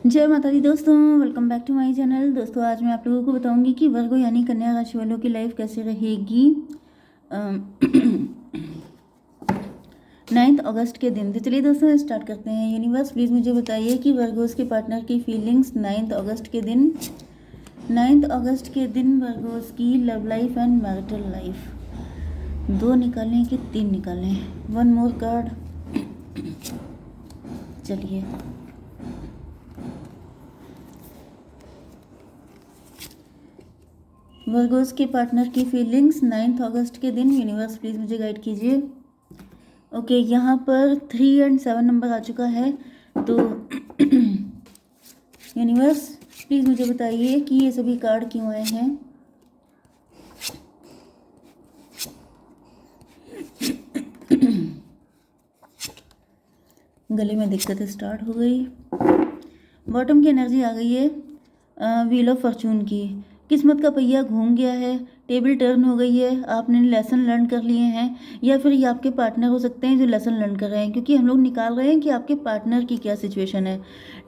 जय माता दी दोस्तों, welcome back to my channel. दोस्तों आज मैं आप लोगों को बताऊंगी कि वर्गो यानी कन्या राशि वालों की लाइफ कैसे रहेगी 9 अगस्त के दिन। तो चलिए दोस्तों स्टार्ट करते हैं। यूनिवर्स प्लीज़ मुझे बताइए कि वर्गोस के पार्टनर की फीलिंग्स 9 अगस्त के दिन। 9 अगस्त के दिन वर्गोस की love life and marital life. 2 निकालें कि 3 निकालें? One more card. चलिए वर्गोस के पार्टनर की फीलिंग्स 9 अगस्त के दिन। यूनिवर्स प्लीज़ मुझे गाइड कीजिए। ओके, यहाँ पर 3 और 7 नंबर आ चुका है। तो यूनिवर्स प्लीज़ मुझे बताइए कि ये सभी कार्ड क्यों आए हैं। गले में दिक्कत स्टार्ट हो गई। बॉटम की एनर्जी आ गई है, व्हील ऑफ फॉर्चून की। किस्मत का पहिया घूम गया है, टेबल टर्न हो गई है, आपने लेसन लर्न कर लिए हैं, या फिर ये आपके पार्टनर हो सकते हैं जो लेसन लर्न कर रहे हैं, क्योंकि हम लोग निकाल रहे हैं कि आपके पार्टनर की क्या सिचुएशन है।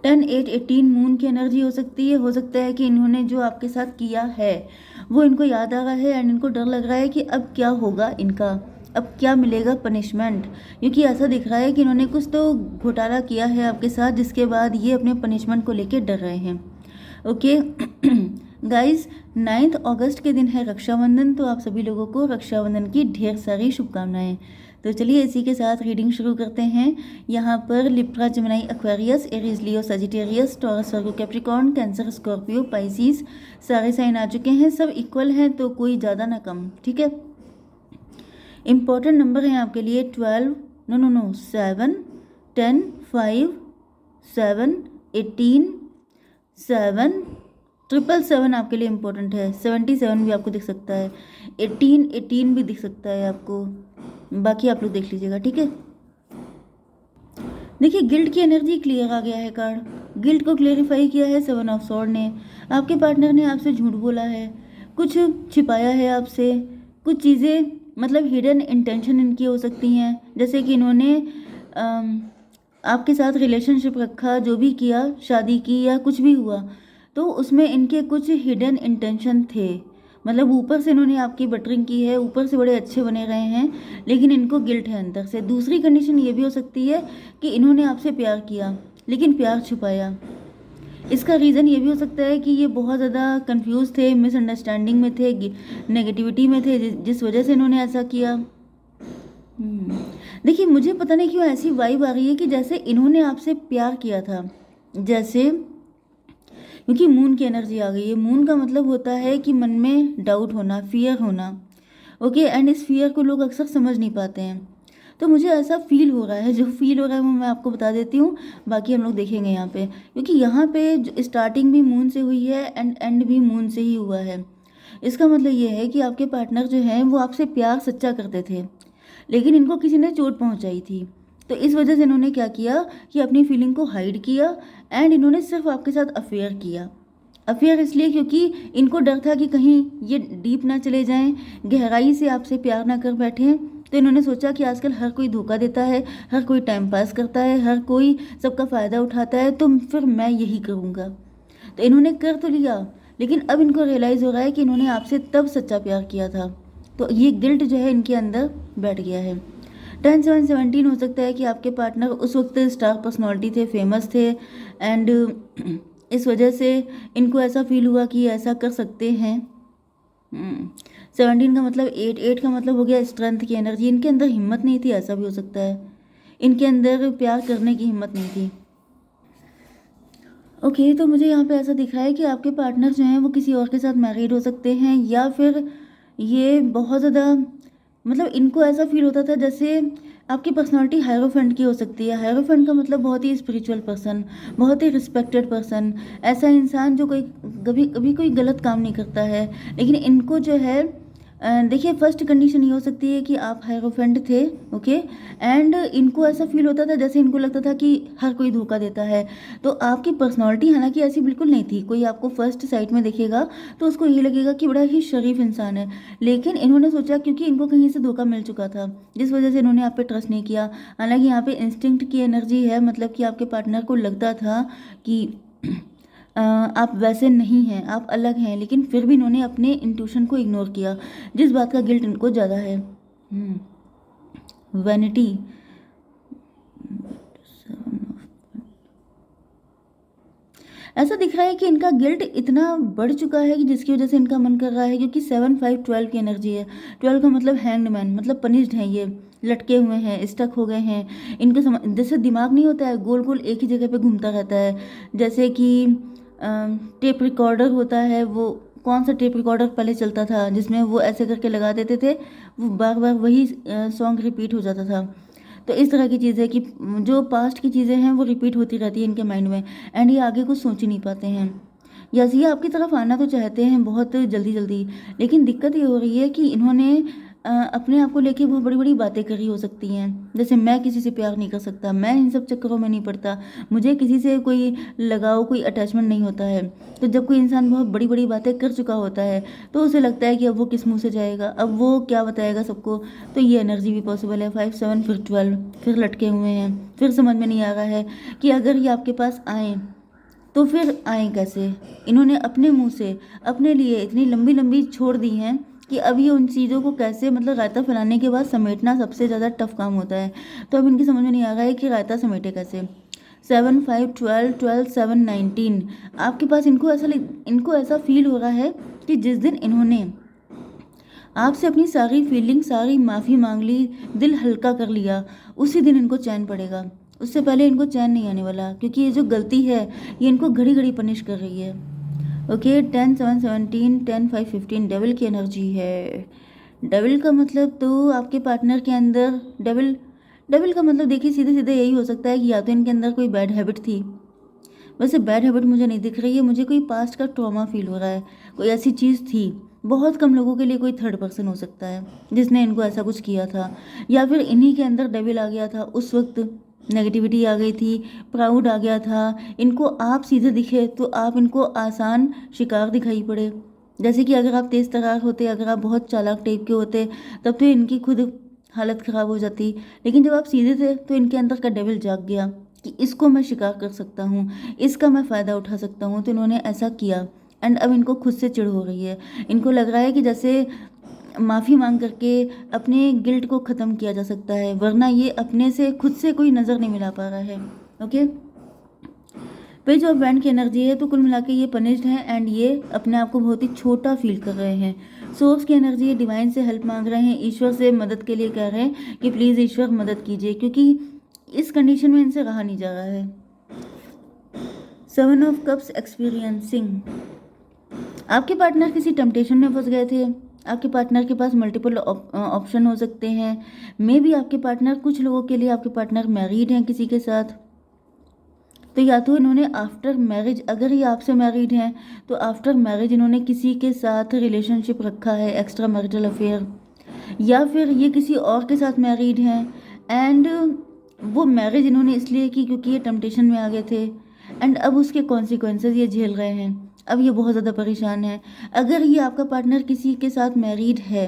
10, 8, 18 मून की एनर्जी हो सकती है। हो सकता है कि इन्होंने जो आपके साथ किया है वो इनको याद आ रहा है एंड इनको डर लग रहा है कि अब क्या होगा इनका, अब क्या मिलेगा पनिशमेंट, क्योंकि ऐसा दिख रहा है कि इन्होंने कुछ तो घोटाला किया है आपके साथ, जिसके बाद ये अपने पनिशमेंट को लेकर डर रहे हैं। ओके गाइस, 9 अगस्त के दिन है रक्षाबंधन, तो आप सभी लोगों को रक्षाबंधन की ढेर सारी शुभकामनाएं। तो चलिए इसी के साथ रीडिंग शुरू करते हैं। यहाँ पर लिब्रा, जेमिनी, एक्वेरियस, एरीज, लियो, सजिटेरियस, टॉरस, वर्गो, कैप्रिकॉर्न, कैंसर, स्कॉर्पियो, पाइसिस सारे साइन आ चुके हैं। सब इक्वल हैं, तो कोई ज़्यादा ना कम, ठीक है। इम्पॉर्टेंट नंबर हैं आपके लिए 12, नो 7, 10, 5, 7, 18, 7, 777 आपके लिए इम्पोर्टेंट है। 77 भी आपको दिख सकता है, 18 भी दिख सकता है आपको, बाकी आप लोग देख लीजिएगा, ठीक है। देखिए गिल्ट की एनर्जी क्लियर आ गया है कार्ड। गिल्ट को क्लेरिफाई किया है 7 ऑफ स्वॉर्ड ने। आपके पार्टनर ने आपसे झूठ बोला है, कुछ छिपाया है आपसे, कुछ चीज़ें मतलब हिडन इंटेंशन इनकी हो सकती हैं, जैसे कि इन्होंने आपके साथ रिलेशनशिप रखा, जो भी किया, शादी की या कुछ भी हुआ, तो उसमें इनके कुछ हिडन इंटेंशन थे। मतलब ऊपर से इन्होंने आपकी बटरिंग की है, ऊपर से बड़े अच्छे बने रहे हैं, लेकिन इनको गिल्ट है अंदर से। दूसरी कंडीशन ये भी हो सकती है कि इन्होंने आपसे प्यार किया लेकिन प्यार छुपाया। इसका रीज़न ये भी हो सकता है कि ये बहुत ज़्यादा कंफ्यूज थे, मिसअंडरस्टैंडिंग में थे, नेगेटिविटी में थे, जिस वजह से इन्होंने ऐसा किया। देखिए मुझे पता नहीं क्यों ऐसी वाइब आ रही है कि जैसे इन्होंने आपसे प्यार किया था, जैसे, क्योंकि मून की एनर्जी आ गई है। मून का मतलब होता है कि मन में डाउट होना, फियर होना। ओके, एंड इस फियर को लोग अक्सर समझ नहीं पाते हैं। तो मुझे ऐसा फील हो रहा है, जो फील हो रहा है वो मैं आपको बता देती हूँ, बाकी हम लोग देखेंगे यहाँ पे, क्योंकि यहाँ पे स्टार्टिंग भी मून से हुई है एंड एंड भी मून से ही हुआ है। इसका मतलब ये है कि आपके पार्टनर जो हैं वो आपसे प्यार सच्चा करते थे, लेकिन इनको किसी ने चोट पहुंचाई थी। तो इस वजह से इन्होंने क्या किया कि अपनी फीलिंग को हाइड किया एंड इन्होंने सिर्फ आपके साथ अफेयर किया। अफेयर इसलिए क्योंकि इनको डर था कि कहीं ये डीप ना चले जाएं, गहराई से आपसे प्यार ना कर बैठें। तो इन्होंने सोचा कि आजकल हर कोई धोखा देता है, हर कोई टाइम पास करता है, हर कोई सबका फ़ायदा उठाता है, तो फिर मैं यही करूँगा। तो इन्होंने कर तो लिया, लेकिन अब इनको रियलाइज़ हो रहा है कि इन्होंने आपसे तब सच्चा प्यार किया था। तो ये गिल्ट जो है इनके अंदर बैठ गया है। 10, 7, 17 हो सकता है कि आपके पार्टनर उस वक्त स्टार पर्सनालिटी थे, फेमस थे, एंड इस वजह से इनको ऐसा फील हुआ कि ऐसा कर सकते हैं। 17 का मतलब 8 का मतलब हो गया स्ट्रेंथ की एनर्जी। इनके अंदर हिम्मत नहीं थी, ऐसा भी हो सकता है, इनके अंदर प्यार करने की हिम्मत नहीं थी। ओके, तो मुझे यहाँ पे ऐसा दिख रहा है कि आपके पार्टनर जो हैं वो किसी और के साथ मैरिड हो सकते हैं, या फिर ये बहुत ज़्यादा, मतलब इनको ऐसा फील होता था जैसे आपकी पर्सनालिटी हायरोफेंट की हो सकती है। हायरोफेंट का मतलब बहुत ही स्पिरिचुअल पर्सन, बहुत ही रिस्पेक्टेड पर्सन, ऐसा इंसान जो कोई कभी कभी कोई गलत काम नहीं करता है। लेकिन इनको जो है देखिए फर्स्ट कंडीशन ये हो सकती है कि आप हायरोफेंट थे, ओके, एंड इनको ऐसा फील होता था जैसे इनको लगता था कि हर कोई धोखा देता है। तो आपकी पर्सनालिटी हालांकि ऐसी बिल्कुल नहीं थी, कोई आपको फर्स्ट साइट में देखेगा तो उसको ये लगेगा कि बड़ा ही शरीफ इंसान है, लेकिन इन्होंने सोचा, क्योंकि इनको कहीं से धोखा मिल चुका था, जिस वजह से इन्होंने आप पे ट्रस्ट नहीं किया। हालांकि यहाँ पे इंस्टिंक्ट की एनर्जी है, मतलब कि आपके पार्टनर को लगता था कि आप वैसे नहीं हैं, आप अलग हैं, लेकिन फिर भी इन्होंने अपने इंट्यूशन को इग्नोर किया, जिस बात का गिल्ट इनको ज़्यादा है। वैनिटी, ऐसा दिख रहा है कि इनका गिल्ट इतना बढ़ चुका है कि जिसकी वजह से इनका मन कर रहा है, क्योंकि 7 5 12 की एनर्जी है। 12 का मतलब हैंग्ड मैन, मतलब पनिश्ड हैं, ये लटके हुए हैं, स्टक हो गए हैं। इनके जैसे दिमाग नहीं होता है, गोल गोल एक ही जगह पे घूमता रहता है। जैसे कि टेप रिकॉर्डर होता है, वो कौन सा टेप रिकॉर्डर पहले चलता था जिसमें वो ऐसे करके लगा देते थे, वो बार बार वही सॉन्ग रिपीट हो जाता था। तो इस तरह की चीज़ है कि जो पास्ट की चीज़ें हैं वो रिपीट होती रहती है इनके माइंड में, एंड ये आगे कुछ सोच ही नहीं पाते हैं। यस, ये आपकी तरफ आना तो चाहते हैं बहुत जल्दी जल्दी, लेकिन दिक्कत ये हो रही है कि इन्होंने अपने आप को लेके बहुत बड़ी बड़ी बातें करी हो सकती हैं। जैसे मैं किसी से प्यार नहीं कर सकता, मैं इन सब चक्करों में नहीं पड़ता, मुझे किसी से कोई लगाव, कोई अटैचमेंट नहीं होता है। तो जब कोई इंसान बहुत बड़ी बड़ी बातें कर चुका होता है तो उसे लगता है कि अब वो किस मुंह से जाएगा, अब वो क्या बताएगा सबको। तो ये एनर्जी भी पॉसिबल है। 5 7 फिर 12, फिर लटके हुए हैं, फिर समझ में नहीं आ रहा है कि अगर ये आपके पास आए तो फिर आए कैसे। इन्होंने अपने मुंह से अपने लिए इतनी लंबी लंबी छोड़ दी हैं कि अब ये उन चीज़ों को कैसे, मतलब रायता फैलाने के बाद समेटना सबसे ज़्यादा टफ काम होता है। तो अब इनकी समझ में नहीं आ रहा है कि रायता समेटे कैसे। 7 5 12 12 7 19, आपके पास इनको ऐसा फील हो रहा है कि जिस दिन इन्होंने आपसे अपनी सारी फीलिंग, सारी माफ़ी मांग ली, दिल हल्का कर लिया, उसी दिन इनको चैन पड़ेगा। उससे पहले इनको चैन नहीं आने वाला, क्योंकि ये जो गलती है ये इनको घड़ी घड़ी पनिश कर रही है। ओके, 10 7 17 10 5 15 डेविल की एनर्जी है। डेविल का मतलब तो आपके पार्टनर के अंदर डेविल का मतलब देखिए सीधे सीधे यही हो सकता है कि या तो इनके अंदर कोई बैड हैबिट थी। वैसे बैड हैबिट मुझे नहीं दिख रही है, मुझे कोई पास्ट का ट्रॉमा फील हो रहा है, कोई ऐसी चीज़ थी। बहुत कम लोगों के लिए कोई थर्ड पर्सन हो सकता है जिसने इनको ऐसा कुछ किया था, या फिर इन्हीं के अंदर डेविल आ गया था उस वक्त, नेगेटिविटी आ गई थी, प्राउड आ गया था। इनको आप सीधे दिखे तो आप इनको आसान शिकार दिखाई पड़े। जैसे कि अगर आप तेज़ तर्रार होते, अगर आप बहुत चालाक टाइप के होते, तब तो इनकी खुद हालत ख़राब हो जाती। लेकिन जब आप सीधे थे तो इनके अंदर का डेविल जाग गया कि इसको मैं शिकार कर सकता हूँ, इसका मैं फ़ायदा उठा सकता हूँ, तो इन्होंने ऐसा किया। एंड अब इनको खुद से चिढ़ हो रही है। इनको लग रहा है कि जैसे माफ़ी मांग करके अपने गिल्ट को ख़त्म किया जा सकता है, वरना ये अपने से खुद से कोई नज़र नहीं मिला पा रहा है। ओके, पेज ऑफ बैंड की एनर्जी है, तो कुल मिला के ये पनिश्ड हैं एंड ये अपने आप को बहुत ही छोटा फील कर रहे हैं। सोर्स की एनर्जी है, डिवाइन से हेल्प मांग रहे हैं, ईश्वर से मदद के लिए कह रहे हैं कि प्लीज़ ईश्वर मदद कीजिए, क्योंकि इस कंडीशन में इनसे रहा नहीं जा रहा है। 7 ऑफ कप्स एक्सपीरियंसिंग, आपके पार्टनर किसी टेम्पटेशन में फंस गए थे। आपके पार्टनर के पास मल्टीपल ऑप्शन हो सकते हैं। मे बी आपके पार्टनर, कुछ लोगों के लिए आपके पार्टनर मैरिड हैं किसी के साथ, तो या तो इन्होंने आफ्टर मैरिज, अगर ये आपसे मैरिड हैं तो आफ्टर मैरिज इन्होंने किसी के साथ रिलेशनशिप रखा है, एक्स्ट्रा मैरिटल अफेयर, या फिर ये किसी और के साथ मैरिड हैं एंड वो मैरिज इन्होंने इसलिए की क्योंकि ये टेम्पटेशन में आ गए थे, एंड अब उसके कॉन्सिक्वेंसेस ये झेल रहे हैं। अब ये बहुत ज़्यादा परेशान है। अगर ये आपका पार्टनर किसी के साथ मैरिड है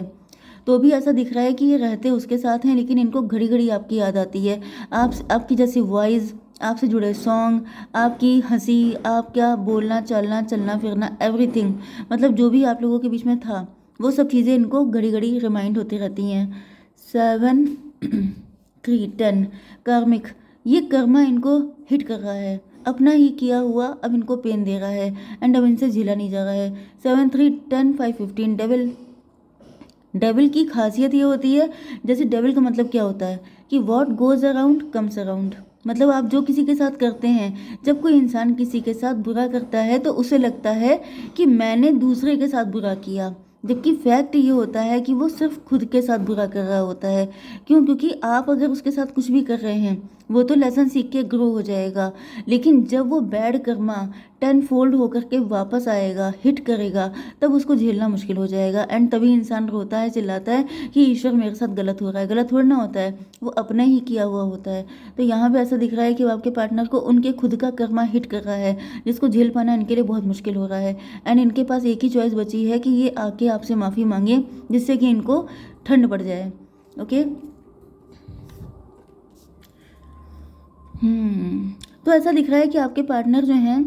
तो भी ऐसा दिख रहा है कि ये रहते उसके साथ हैं, लेकिन इनको घड़ी घड़ी आपकी याद आती है। आपकी जैसी वॉइस, आपसे जुड़े सॉन्ग, आपकी हंसी, आपका बोलना चालना, चलना फिरना, एवरीथिंग, मतलब जो भी आप लोगों के बीच में था वो सब चीज़ें इनको घड़ी घड़ी रिमाइंड होती रहती हैं। 7 3 10 कार्मिक, ये कर्मा इनको हिट कर रहा है, अपना ही किया हुआ अब इनको पेन दे रहा है एंड अब इनसे झेला नहीं जा रहा है। 7 3 10 5 15 डेविल की खासियत ये होती है, जैसे डेविल का मतलब क्या होता है कि what goes around comes around, मतलब आप जो किसी के साथ करते हैं, जब कोई इंसान किसी के साथ बुरा करता है तो उसे लगता है कि मैंने दूसरे के साथ बुरा किया, जबकि फैक्ट ये होता है कि वो सिर्फ खुद के साथ बुरा कर रहा होता है। क्यों? क्योंकि आप अगर उसके साथ कुछ भी कर रहे हैं वो तो लेसन सीख के ग्रो हो जाएगा, लेकिन जब वो बैड कर्मा 10 फोल्ड होकर के वापस आएगा, हिट करेगा, तब उसको झेलना मुश्किल हो जाएगा एंड तभी इंसान रोता है, चिल्लाता है कि ईश्वर मेरे साथ गलत हो रहा है। गलत थोड़ा ना होता है, वो अपना ही किया हुआ होता है। तो यहाँ पे ऐसा दिख रहा है कि वो आपके पार्टनर को उनके खुद का कर्मा हिट कर रहा है, जिसको झेल पाना इनके लिए बहुत मुश्किल हो रहा है एंड इनके पास एक ही चॉइस बची है कि ये आके आपसे माफ़ी मांगे, जिससे कि इनको ठंड पड़ जाए। ओके, तो ऐसा दिख रहा है कि आपके पार्टनर जो हैं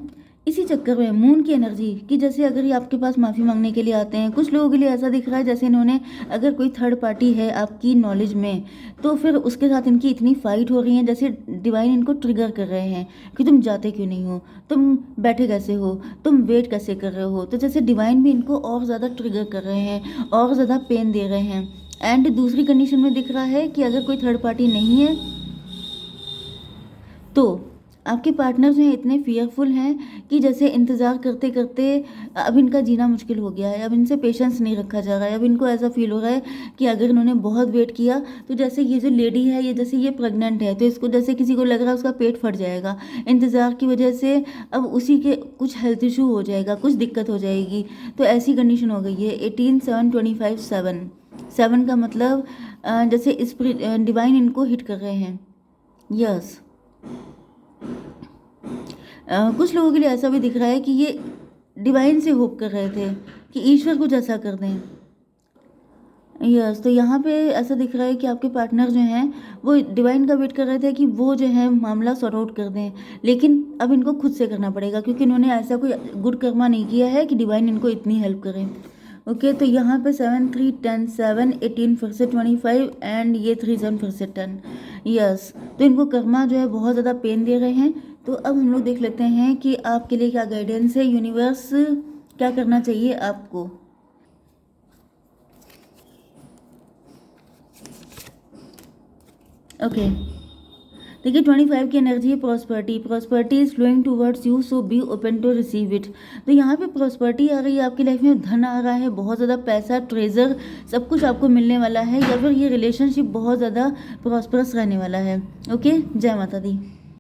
इसी चक्कर में मून की एनर्जी कि जैसे अगर ये आपके पास माफ़ी मांगने के लिए आते हैं, कुछ लोगों के लिए ऐसा दिख रहा है जैसे इन्होंने, अगर कोई थर्ड पार्टी है आपकी नॉलेज में, तो फिर उसके साथ इनकी इतनी फाइट हो रही है, जैसे डिवाइन इनको ट्रिगर कर रहे हैं कि तुम जाते क्यों नहीं हो, तुम बैठे कैसे हो, तुम वेट कैसे कर रहे हो। तो जैसे डिवाइन भी इनको और ज़्यादा ट्रिगर कर रहे हैं, और ज़्यादा पेन दे रहे हैं। एंड दूसरी कंडीशन में दिख रहा है कि अगर कोई थर्ड पार्टी नहीं है तो आपके पार्टनर जो हैं इतने फियरफुल हैं कि जैसे इंतज़ार करते करते अब इनका जीना मुश्किल हो गया है, अब इनसे पेशेंस नहीं रखा जा रहा है। अब इनको ऐसा फील हो रहा है कि अगर इन्होंने बहुत वेट किया तो जैसे ये जो लेडी है, ये जैसे ये प्रेग्नेंट है, तो इसको जैसे किसी को लग रहा है उसका पेट फट जाएगा इंतज़ार की वजह से, अब उसी के कुछ हेल्थ इशू हो जाएगा, कुछ दिक्कत हो जाएगी। तो ऐसी कंडीशन हो गई है। 18 7 25 7 का मतलब जैसे डिवाइन इनको हिट कर रहे हैं। यस, कुछ लोगों के लिए ऐसा भी दिख रहा है कि ये डिवाइन से होप कर रहे थे कि ईश्वर कुछ ऐसा कर दें। यस, तो यहाँ पे ऐसा दिख रहा है कि आपके पार्टनर जो हैं वो डिवाइन का वेट कर रहे थे कि वो जो है मामला सॉर्ट आउट कर दें, लेकिन अब इनको खुद से करना पड़ेगा क्योंकि इन्होंने ऐसा कोई गुड कर्मा नहीं किया है कि डिवाइन इनको इतनी हेल्प करें। ओके, तो यहाँ पे 7 3 10 7 18 फिर से 25 एंड ये 3 7 फिर से 10। यस, तो इनको कर्मा जो है बहुत ज़्यादा पेन दे रहे हैं। तो अब हम लोग देख लेते हैं कि आपके लिए क्या गाइडेंस है, यूनिवर्स क्या करना चाहिए आपको। ओके, देखिए 25 की एनर्जी है prosperity. Prosperity is flowing towards you, so be open to receive it. तो यहाँ पे प्रॉस्पर्टी आ रही है आपकी लाइफ में, धन आ रहा है, बहुत ज़्यादा पैसा, ट्रेजर, सब कुछ आपको मिलने वाला है, या फिर ये रिलेशनशिप बहुत ज़्यादा प्रॉस्परस रहने वाला है। ओके, जय माता दी।